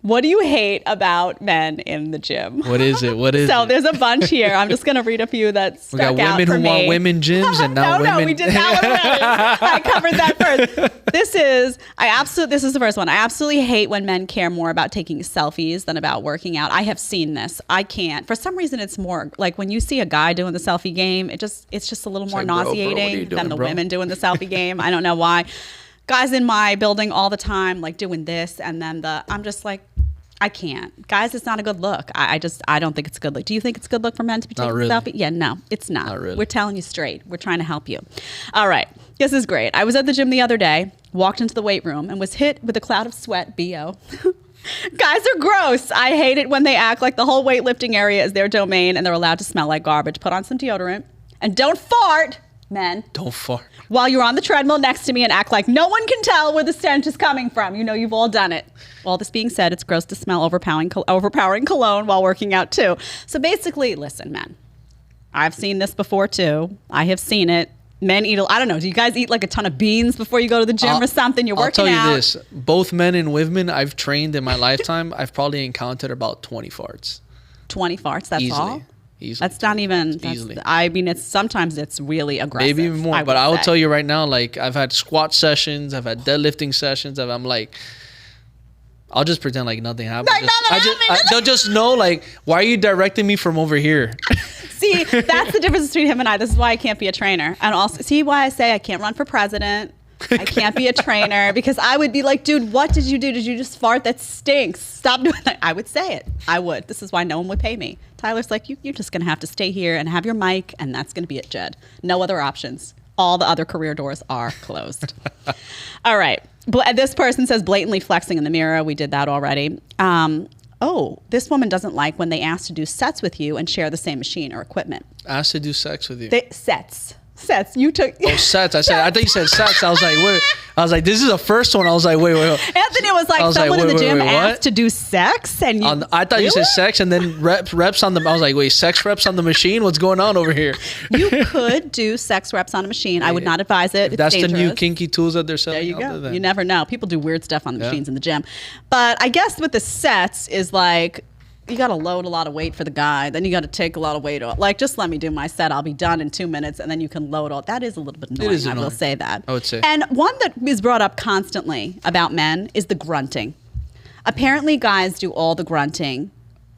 What do you hate about men in the gym? What is it? What is So it? there's a bunch here. I'm just going to read a few that stuck out for me. We got women who want women gyms and now women. No, we did that one already. I covered that first. This is the first one. I absolutely hate when men care more about taking selfies than about working out. I have seen this. I can't. For some reason, it's more like when you see a guy doing the selfie game, it's just a little more nauseating than the women doing the selfie game. I don't know why. Guys in my building all the time, like doing this, and then I'm just like, I can't. Guys, it's not a good look. I don't think it's a good look. Do you think it's a good look for men to be taking a selfie? Yeah, no, it's not. Not really. We're telling you straight. We're trying to help you. All right. This is great. I was at the gym the other day, walked into the weight room, and was hit with a cloud of sweat, B.O. Guys are gross. I hate it when they act like the whole weightlifting area is their domain and they're allowed to smell like garbage. Put on some deodorant. And don't fart, men. Don't fart. While you're on the treadmill next to me and act like no one can tell where the stench is coming from. You know you've all done it. All this being said, it's gross to smell overpowering cologne while working out too. So basically, listen, men. I've seen this before too. I have seen it. Men eat, I don't know, do you guys eat like a ton of beans before you go to the gym or something? You're working out. I'll tell you this. Both men and women I've trained in my lifetime, I've probably encountered about 20 farts. 20 farts, that's Easily. all? Easily. That's not even, Easily. I mean, sometimes it's really aggressive. Maybe even more. But I will tell you right now, like I've had squat sessions, I've had deadlifting sessions, I'm like, I'll just pretend like nothing happened. They'll just know, like, why are you directing me from over here? See, that's the difference between him and I. This is why I can't be a trainer. And also, see why I say I can't run for president. I can't be a trainer because I would be like, dude, what did you do? Did you just fart? That stinks. Stop doing that. I would say it. I would. This is why no one would pay me. Tyler's like, you're just going to have to stay here and have your mic, and that's going to be it, Jed. No other options. All the other career doors are closed. All right. This person says blatantly flexing in the mirror. We did that already. This woman doesn't like when they ask to do sets with you and share the same machine or equipment. Asked to do sex with you. Sets. You took. Oh, sets. I thought you said sex. I was like, wait. I was like, this is the first one. I was like, wait. Anthony was like, someone in the gym asked to do sex, and I thought you said sex, and then reps on the. I was like, wait, sex reps on the machine? What's going on over here? You could do sex reps on a machine. I would not advise it. It's That's dangerous. The new kinky tools that they're selling. There you go. You never know. People do weird stuff on the machines in the gym, but I guess with the sets is like, you got to load a lot of weight for the guy. Then you got to take a lot of weight off. Like, just let me do my set. I'll be done in 2 minutes, and then you can load all. That is a little bit annoying. It is annoying. I will say that. I would say. And one that is brought up constantly about men is the grunting. Apparently, guys do all the grunting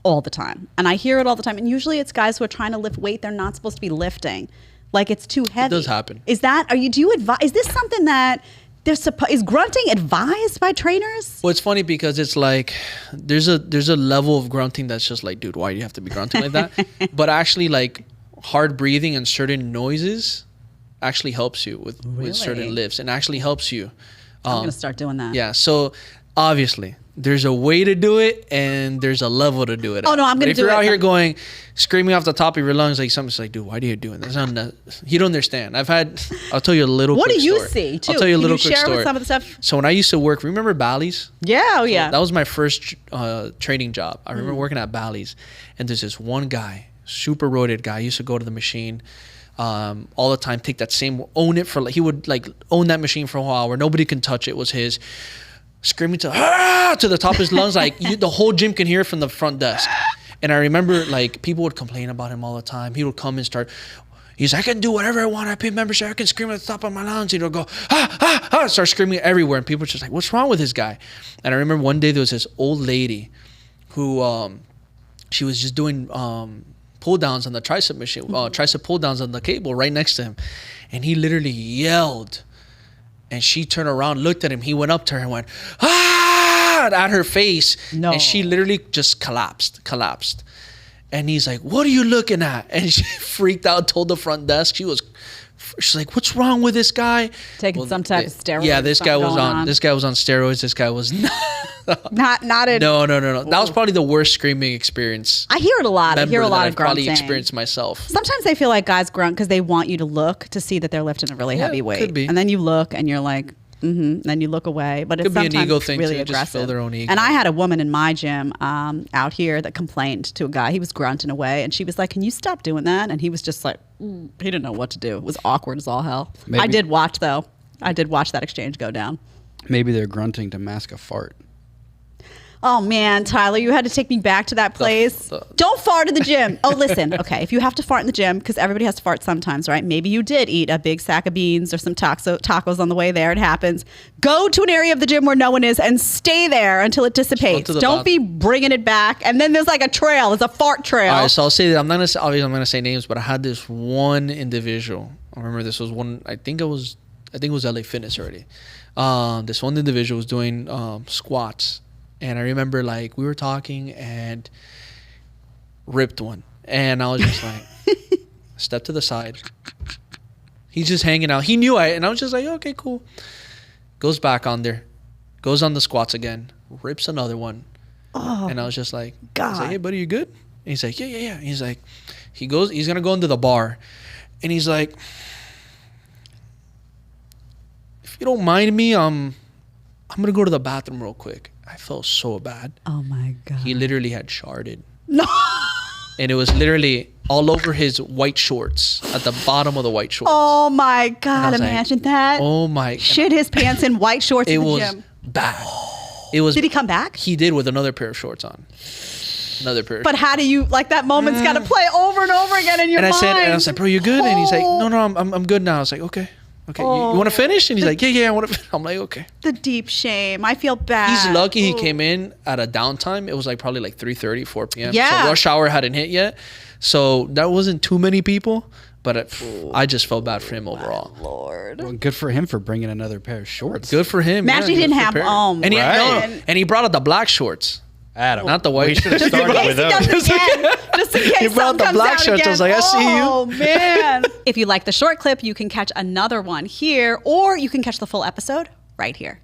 all the time, and I hear it all the time. And usually, it's guys who are trying to lift weight they're not supposed to be lifting. Like, it's too heavy. It does happen. Is that? Do you advise? Is this something that? Is grunting advised by trainers? Well, it's funny because it's like there's a level of grunting that's just like, dude, why do you have to be grunting like that? But actually, like hard breathing and certain noises actually helps you with certain lifts and actually helps you. I'm gonna start doing that. Yeah. So obviously, there's a way to do it and there's a level to do it. Oh no, I'm gonna do it. If you're out here going, screaming off the top of your lungs like something's like, dude, why are you doing this? You don't understand. I'll tell you a little. What quick do you story. see too? I'll tell you a little Can you quick share story. with some of the stuff? So when I used to work, remember Bally's? Yeah, oh yeah. So that was my first training job. I remember working at Bally's, and there's this one guy, super roided guy. He used to go to the machine all the time, take that same, own it for like, he would like own that machine for a whole hour. Nobody can touch it. It was his. Screaming to the top of his lungs, like the whole gym can hear it from the front desk. And I remember like people would complain about him all the time. He would come and he's like, I can do whatever I want. I pay membership. I can scream at the top of my lungs. He'd go, start screaming everywhere. And people were just like, what's wrong with this guy? And I remember one day there was this old lady who, she was just doing pull downs on the tricep machine, tricep pull downs on the cable right next to him. And he literally yelled. And she turned around, looked at him. He went up to her and went, at her face. No. And she literally just collapsed. And he's like, what are you looking at? And she freaked out, told the front desk. She's like, what's wrong with this guy? Taking some type of steroids. Yeah, this guy was on steroids. This guy was not. not in. No. That was probably the worst screaming experience. I hear it a lot. I hear a lot of grunting. Probably experienced myself. Sometimes I feel like guys grunt because they want you to look to see that they're lifting a really heavy weight. Could be. And then you look and you're like, and then you look away. But it's Could be an sometimes ego thing really too, aggressive. just feel their own ego. And I had a woman in my gym out here that complained to a guy. He was grunting away, and she was like, "Can you stop doing that?" And he was just like, he didn't know what to do. It was awkward as all hell. Maybe. I did watch though. I did watch that exchange go down. Maybe they're grunting to mask a fart. Oh man, Tyler, you had to take me back to that place. Don't fart in the gym. Oh, listen. Okay, if you have to fart in the gym, because everybody has to fart sometimes, right? Maybe you did eat a big sack of beans or some tacos on the way there. It happens. Go to an area of the gym where no one is and stay there until it dissipates. Don't be bringing it back. And then there's like a trail. There's a fart trail. All right, so I'll say that I'm not gonna say names, but I had this one individual. I remember this was one. I think it was LA Fitness already. This one individual was doing squats. And I remember, like, we were talking and ripped one. And I was just like, step to the side. He's just hanging out. He knew and I was just like, okay, cool. Goes back on there. Goes on the squats again. Rips another one. Oh, and I was just like, God. I was like, hey, buddy, you good? And he's like, yeah. He's like, he's going to go into the bar. And he's like, if you don't mind me, I'm going to go to the bathroom real quick. I felt so bad. Oh my God. He literally had sharded. No. And it was literally all over his white shorts, at the bottom of the white shorts. Oh my God. Imagine that. Oh my. Shit his pants in white shorts in the gym. It was bad. It was. Did he come back? He did, with another pair of shorts on. Another pair. But how do you, like, that moment's got to play over and over again in your mind. I was like, bro, you good? And he's like, no, I'm good now. I was like, okay. You want to finish? And he's like, yeah, I want to. I'm like, okay. The deep shame. I feel bad. He's lucky he came in at a downtime. It was like probably like 3:30, 4 p.m. Yeah. So rush hour hadn't hit yet. So that wasn't too many people. But I just felt bad for him overall. Lord. Well, good for him for bringing another pair of shorts. Good for him. Imagine he didn't have and he and he brought out the black shorts. Adam, not the white. We should have started with those. Just in case He brought the black shirts. I was like, I see you. Oh, man. If you like the short clip, you can catch another one here, or you can catch the full episode right here.